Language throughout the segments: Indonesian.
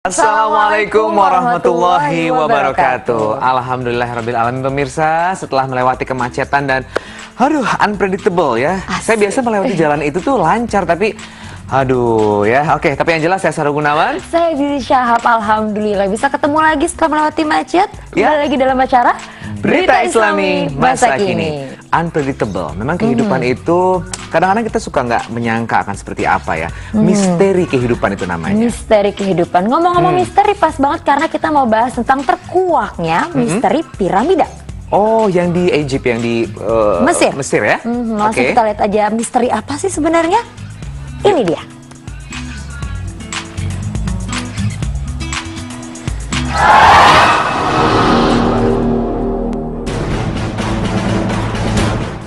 Assalamualaikum warahmatullahi wabarakatuh. Alhamdulillahirabbil alamin pemirsa, setelah melewati kemacetan dan unpredictable ya. Saya biasa melewati jalan itu tuh lancar tapi Oke, tapi yang jelas saya Sarul Gunawan. Saya Zizi Syahab, alhamdulillah bisa ketemu lagi setelah melewati macet. Kembali lagi dalam acara Berita Islami Masa Kini. Unpredictable. Memang kehidupan itu kadang-kadang kita suka nggak menyangka akan seperti apa ya. Misteri kehidupan itu namanya. Misteri kehidupan. Ngomong-ngomong misteri pas banget karena kita mau bahas tentang terkuaknya misteri piramida. Oh, yang di Egypt, yang di Mesir ya? Langsung kita lihat aja misteri apa sih sebenarnya. Ini dia.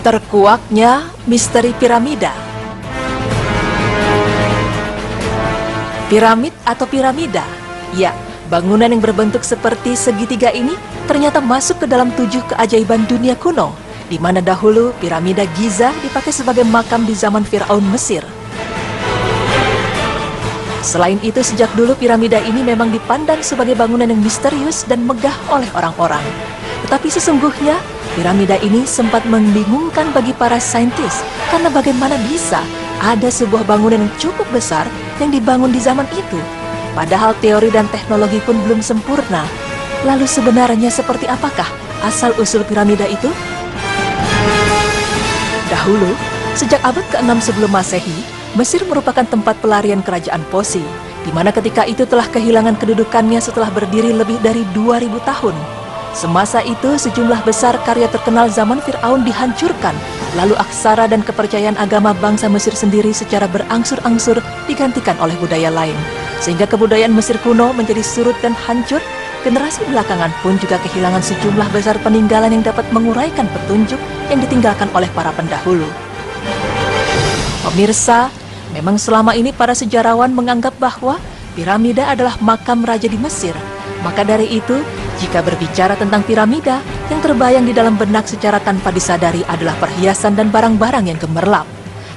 Terkuaknya misteri piramida. Piramid atau piramida? Ya, bangunan yang berbentuk seperti segitiga ini ternyata masuk ke dalam 7 keajaiban dunia kuno, di mana dahulu piramida Giza dipakai sebagai makam di zaman Firaun Mesir. Selain itu, sejak dulu piramida ini memang dipandang sebagai bangunan yang misterius dan megah oleh orang-orang. Tetapi sesungguhnya, piramida ini sempat membingungkan bagi para saintis, karena bagaimana bisa ada sebuah bangunan yang cukup besar yang dibangun di zaman itu. Padahal teori dan teknologi pun belum sempurna. Lalu sebenarnya seperti apakah asal-usul piramida itu? Dahulu, sejak abad ke-6 sebelum Masehi, Mesir merupakan tempat pelarian kerajaan Posi, di mana ketika itu telah kehilangan kedudukannya setelah berdiri lebih dari 2000 tahun. Semasa itu, sejumlah besar karya terkenal zaman Fir'aun dihancurkan, lalu aksara dan kepercayaan agama bangsa Mesir sendiri secara berangsur-angsur digantikan oleh budaya lain. Sehingga kebudayaan Mesir kuno menjadi surut dan hancur. Generasi belakangan pun juga kehilangan sejumlah besar peninggalan yang dapat menguraikan petunjuk yang ditinggalkan oleh para pendahulu. Pemirsa, memang selama ini para sejarawan menganggap bahwa piramida adalah makam raja di Mesir. Maka dari itu, jika berbicara tentang piramida, yang terbayang di dalam benak secara tanpa disadari adalah perhiasan dan barang-barang yang gemerlap.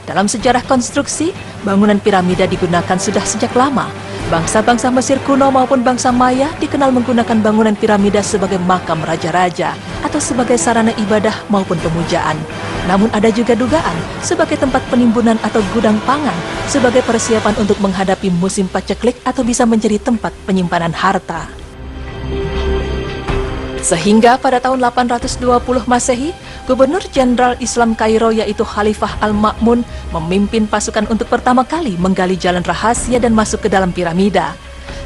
Dalam sejarah konstruksi, bangunan piramida digunakan sudah sejak lama. Bangsa-bangsa Mesir kuno maupun bangsa Maya dikenal menggunakan bangunan piramida sebagai makam raja-raja atau sebagai sarana ibadah maupun pemujaan. Namun ada juga dugaan sebagai tempat penimbunan atau gudang pangan, sebagai persiapan untuk menghadapi musim paceklik atau bisa menjadi tempat penyimpanan harta. Sehingga pada tahun 820 Masehi, Gubernur Jenderal Islam Kairo yaitu Khalifah Al-Ma'mun memimpin pasukan untuk pertama kali menggali jalan rahasia dan masuk ke dalam piramida.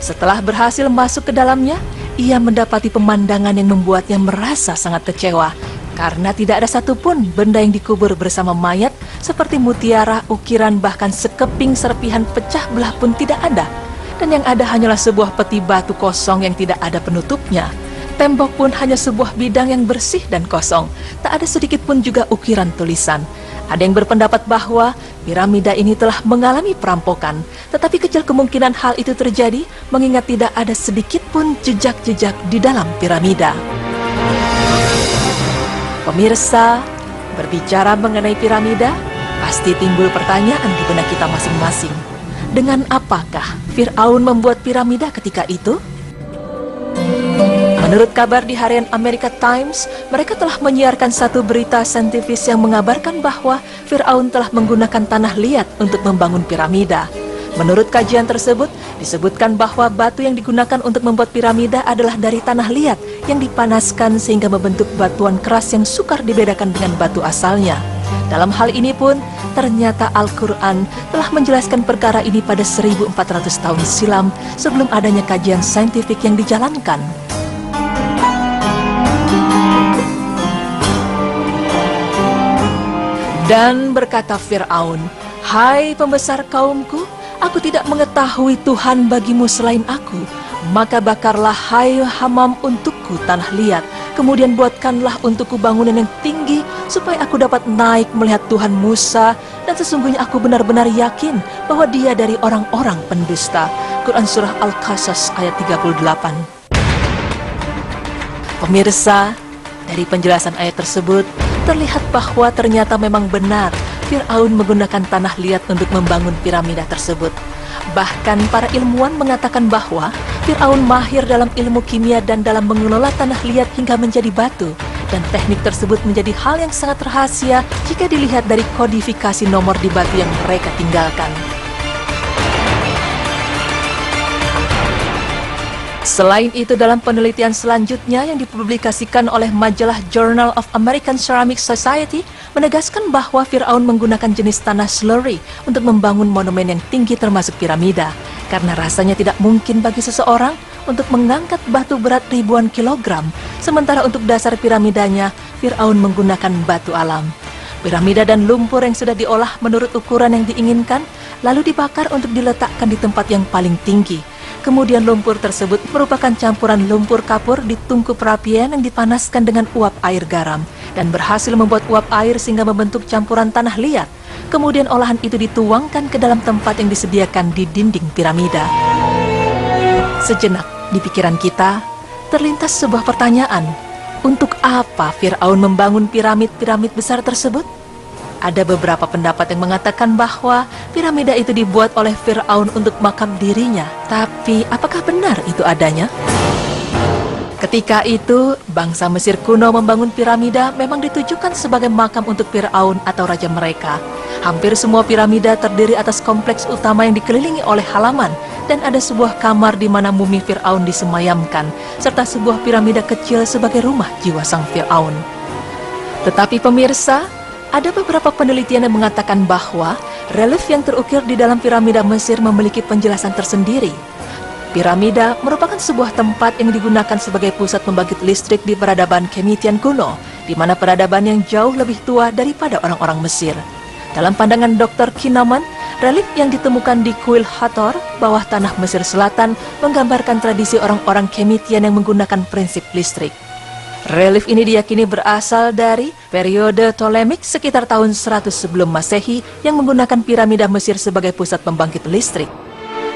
Setelah berhasil masuk ke dalamnya, ia mendapati pemandangan yang membuatnya merasa sangat kecewa, karena tidak ada satupun benda yang dikubur bersama mayat seperti mutiara, ukiran, bahkan sekeping serpihan pecah belah pun tidak ada. Dan yang ada hanyalah sebuah peti batu kosong yang tidak ada penutupnya. Tembok pun hanya sebuah bidang yang bersih dan kosong. Tak ada sedikit pun juga ukiran tulisan. Ada yang berpendapat bahwa piramida ini telah mengalami perampokan, tetapi kecil kemungkinan hal itu terjadi mengingat tidak ada sedikit pun jejak-jejak di dalam piramida. Pemirsa, berbicara mengenai piramida, pasti timbul pertanyaan di benak kita masing-masing. Dengan apakah Fir'aun membuat piramida ketika itu? Menurut kabar di harian Amerika Times, mereka telah menyiarkan satu berita saintifis yang mengabarkan bahwa Fir'aun telah menggunakan tanah liat untuk membangun piramida. Menurut kajian tersebut, disebutkan bahwa batu yang digunakan untuk membuat piramida adalah dari tanah liat yang dipanaskan sehingga membentuk batuan keras yang sukar dibedakan dengan batu asalnya. Dalam hal ini pun, ternyata Al-Quran telah menjelaskan perkara ini pada 1400 tahun silam sebelum adanya kajian saintifik yang dijalankan. Dan berkata Fir'aun, "Hai pembesar kaumku, aku tidak mengetahui Tuhan bagimu selain aku. Maka bakarlah hai Hamam untukku tanah liat. Kemudian buatkanlah untukku bangunan yang tinggi, supaya aku dapat naik melihat Tuhan Musa. Dan sesungguhnya aku benar-benar yakin bahwa dia dari orang-orang pendusta." Quran Surah Al-Qasas ayat 38. Pemirsa, dari penjelasan ayat tersebut, terlihat bahwa ternyata memang benar Fir'aun menggunakan tanah liat untuk membangun piramida tersebut. Bahkan para ilmuwan mengatakan bahwa Fir'aun mahir dalam ilmu kimia dan dalam mengelola tanah liat hingga menjadi batu. Dan teknik tersebut menjadi hal yang sangat rahasia jika dilihat dari kodifikasi nomor di batu yang mereka tinggalkan. Selain itu, dalam penelitian selanjutnya yang dipublikasikan oleh majalah Journal of American Ceramic Society menegaskan bahwa Fir'aun menggunakan jenis tanah slurry untuk membangun monumen yang tinggi termasuk piramida, karena rasanya tidak mungkin bagi seseorang untuk mengangkat batu berat ribuan kilogram, sementara untuk dasar piramidanya, Fir'aun menggunakan batu alam. Piramida dan lumpur yang sudah diolah menurut ukuran yang diinginkan, lalu dibakar untuk diletakkan di tempat yang paling tinggi. Kemudian lumpur tersebut merupakan campuran lumpur kapur di tungku perapian yang dipanaskan dengan uap air garam dan berhasil membuat uap air sehingga membentuk campuran tanah liat. Kemudian olahan itu dituangkan ke dalam tempat yang disediakan di dinding piramida. Sejenak di pikiran kita terlintas sebuah pertanyaan. Untuk apa Fir'aun membangun piramid-piramid besar tersebut? Ada beberapa pendapat yang mengatakan bahwa piramida itu dibuat oleh Fir'aun untuk makam dirinya. Tapi apakah benar itu adanya? Ketika itu, bangsa Mesir kuno membangun piramida memang ditujukan sebagai makam untuk Fir'aun atau raja mereka. Hampir semua piramida terdiri atas kompleks utama yang dikelilingi oleh halaman, dan ada sebuah kamar di mana mumi Fir'aun disemayamkan, serta sebuah piramida kecil sebagai rumah jiwa sang Fir'aun. Tetapi pemirsa, ada beberapa penelitian yang mengatakan bahwa relief yang terukir di dalam piramida Mesir memiliki penjelasan tersendiri. Piramida merupakan sebuah tempat yang digunakan sebagai pusat pembangkit listrik di peradaban Kemitian kuno, di mana peradaban yang jauh lebih tua daripada orang-orang Mesir. Dalam pandangan Dr. Kinnaman, relief yang ditemukan di kuil Hathor, bawah tanah Mesir Selatan, menggambarkan tradisi orang-orang Kemitian yang menggunakan prinsip listrik. Relief ini diyakini berasal dari periode Ptolemik sekitar tahun 100 sebelum Masehi yang menggunakan piramida Mesir sebagai pusat pembangkit listrik.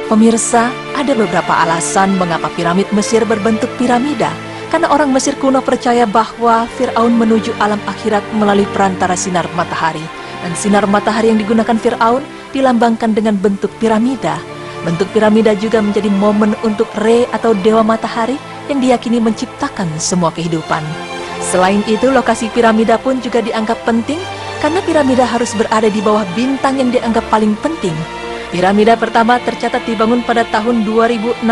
Pemirsa, ada beberapa alasan mengapa piramid Mesir berbentuk piramida. Karena orang Mesir kuno percaya bahwa Fir'aun menuju alam akhirat melalui perantara sinar matahari. Dan sinar matahari yang digunakan Fir'aun dilambangkan dengan bentuk piramida. Bentuk piramida juga menjadi momen untuk Re atau Dewa Matahari yang diyakini menciptakan semua kehidupan. Selain itu, lokasi piramida pun juga dianggap penting karena piramida harus berada di bawah bintang yang dianggap paling penting. Piramida pertama tercatat dibangun pada tahun 2611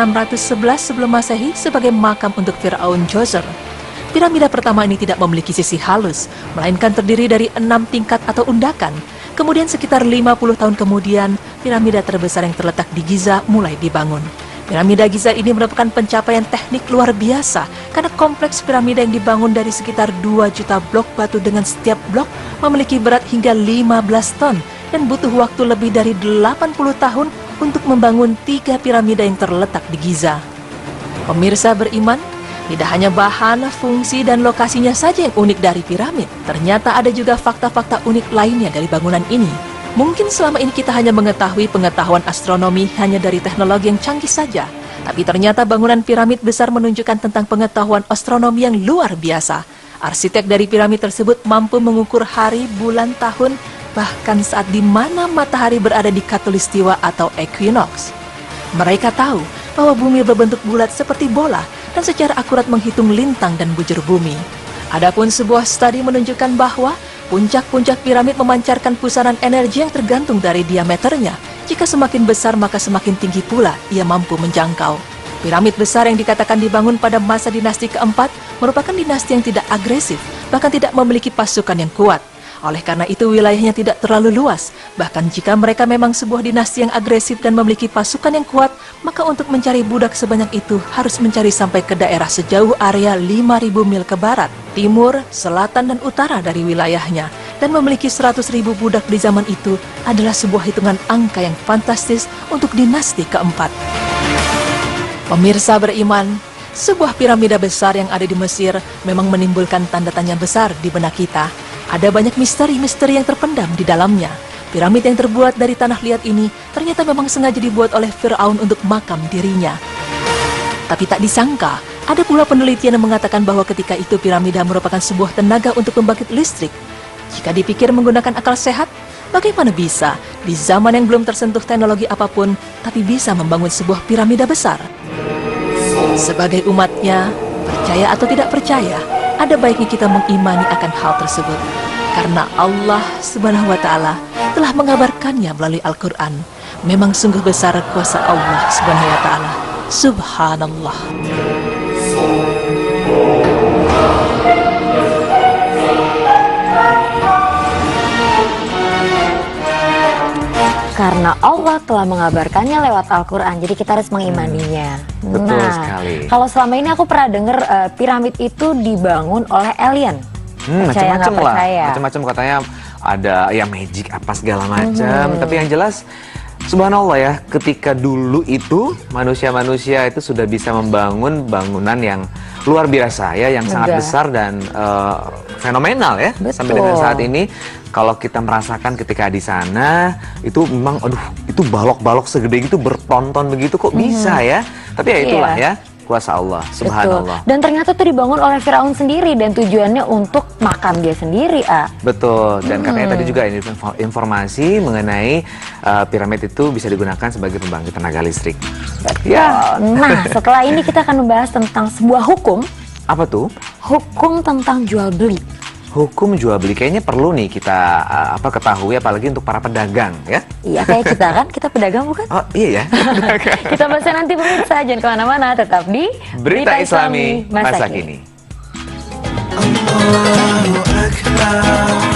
sebelum Masehi sebagai makam untuk Fir'aun Djoser. Piramida pertama ini tidak memiliki sisi halus, melainkan terdiri dari 6 tingkat atau undakan. Kemudian sekitar 50 tahun kemudian, piramida terbesar yang terletak di Giza mulai dibangun. Piramida Giza ini merupakan pencapaian teknik luar biasa karena kompleks piramida yang dibangun dari sekitar 2 juta blok batu dengan setiap blok memiliki berat hingga 15 ton dan butuh waktu lebih dari 80 tahun untuk membangun 3 piramida yang terletak di Giza. Pemirsa beriman, tidak hanya bahan, fungsi, dan lokasinya saja yang unik dari piramid, ternyata ada juga fakta-fakta unik lainnya dari bangunan ini. Mungkin selama ini kita hanya mengetahui pengetahuan astronomi hanya dari teknologi yang canggih saja. Tapi ternyata bangunan piramid besar menunjukkan tentang pengetahuan astronomi yang luar biasa. Arsitek dari piramid tersebut mampu mengukur hari, bulan, tahun, bahkan saat di mana matahari berada di khatulistiwa atau equinox. Mereka tahu bahwa bumi berbentuk bulat seperti bola dan secara akurat menghitung lintang dan bujur bumi. Adapun sebuah studi menunjukkan bahwa puncak-puncak piramid memancarkan pusaran energi yang tergantung dari diameternya. Jika semakin besar maka semakin tinggi pula ia mampu menjangkau. Piramid besar yang dikatakan dibangun pada masa dinasti keempat merupakan dinasti yang tidak agresif, bahkan tidak memiliki pasukan yang kuat. Oleh karena itu wilayahnya tidak terlalu luas. Bahkan jika mereka memang sebuah dinasti yang agresif dan memiliki pasukan yang kuat, maka untuk mencari budak sebanyak itu harus mencari sampai ke daerah sejauh area 5.000 mil ke barat, timur, selatan, dan utara dari wilayahnya. Dan memiliki 100.000 budak di zaman itu adalah sebuah hitungan angka yang fantastis untuk dinasti keempat. Pemirsa beriman, sebuah piramida besar yang ada di Mesir memang menimbulkan tanda tanya besar di benak kita. Ada banyak misteri-misteri yang terpendam di dalamnya. Piramid yang terbuat dari tanah liat ini ternyata memang sengaja dibuat oleh Fir'aun untuk makam dirinya. Tapi tak disangka, ada pula penelitian yang mengatakan bahwa ketika itu piramida merupakan sebuah tenaga untuk pembangkit listrik. Jika dipikir menggunakan akal sehat, Bagaimana bisa di zaman yang belum tersentuh teknologi apapun, tapi bisa membangun sebuah piramida besar? Sebagai umatnya, percaya atau tidak percaya, ada baiknya kita mengimani akan hal tersebut. Karena Allah Subhanahu wa Ta'ala telah mengabarkannya melalui Al-Quran. Memang sungguh besar kuasa Allah Subhanahu wa Ta'ala. Subhanallah. Karena Allah telah mengabarkannya lewat Al-Quran, jadi kita harus mengimaninya. Betul sekali. Kalau selama ini aku pernah dengar piramid itu dibangun oleh alien. Percaya nggak Macam-macam lah, percaya? macam-macam katanya ada ya magic apa segala macam. Tapi yang jelas, subhanallah ya, ketika dulu itu manusia-manusia itu sudah bisa membangun bangunan yang luar biasa ya, yang sangat besar dan fenomenal ya. Betul. Sampai dengan saat ini, kalau kita merasakan ketika di sana, itu memang, aduh, itu balok-balok segede gitu bertonton begitu kok bisa ya. Tapi ya itulah ya, kuasa Allah, subhanallah. Betul. Dan ternyata itu dibangun oleh Firaun sendiri dan tujuannya untuk makan dia sendiri, Betul, dan katanya tadi juga ini informasi mengenai piramid itu bisa digunakan sebagai pembangkit tenaga listrik. Ya. Nah, setelah ini kita akan membahas tentang sebuah hukum. Apa tuh? Hukum tentang jual beli. Hukum jual beli kayaknya perlu nih kita ketahui, apalagi untuk para pedagang ya. Iya, kayak kita kan, kita pedagang bukan? Oh iya ya. Kita bahasnya nanti pemirsa, jangan kemana-mana, tetap di Berita Islami Masa Kini. Allahu Akbar.